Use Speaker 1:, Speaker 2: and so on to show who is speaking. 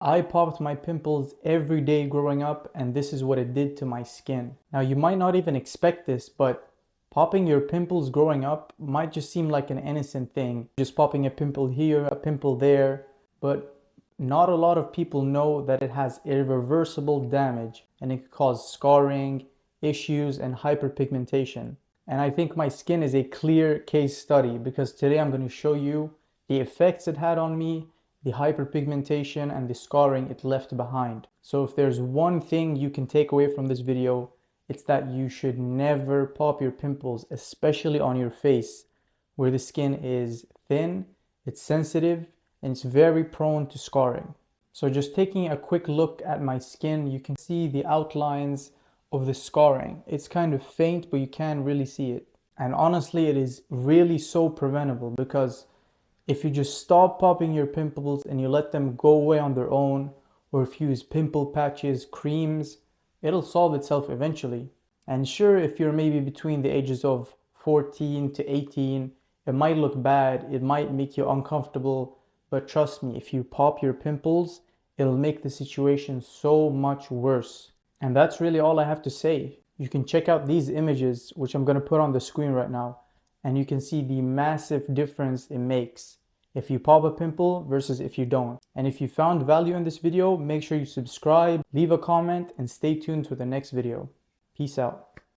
Speaker 1: I popped my pimples every day growing up, and this is what it did to my skin. Now, you might not even expect this, but popping your pimples growing up might just seem like an innocent thing. Just popping a pimple here, a pimple there, but not a lot of people know that it has irreversible damage and it can cause scarring, issues, and hyperpigmentation. And I think my skin is a clear case study because today I'm going to show you the effects it had on me, the hyperpigmentation, and the scarring it left behind. So if there's one thing you can take away from this video, it's that you should never pop your pimples, especially on your face, where the skin is thin, it's sensitive, and it's very prone to scarring. So just taking a quick look at my skin, you can see the outlines of the scarring. It's kind of faint, but you can really see it. And honestly, it is really so preventable because if you just stop popping your pimples and you let them go away on their own, or if you use pimple patches, creams, it'll solve itself eventually. And sure, if you're maybe between the ages of 14 to 18, it might look bad, it might make you uncomfortable, but trust me, if you pop your pimples, it'll make the situation so much worse. And that's really all I have to say. You can check out these images, which I'm going to put on the screen right now, and you can see the massive difference it makes if you pop a pimple versus if you don't. And if you found value in this video, make sure you subscribe, leave a comment, and stay tuned for the next video. Peace out.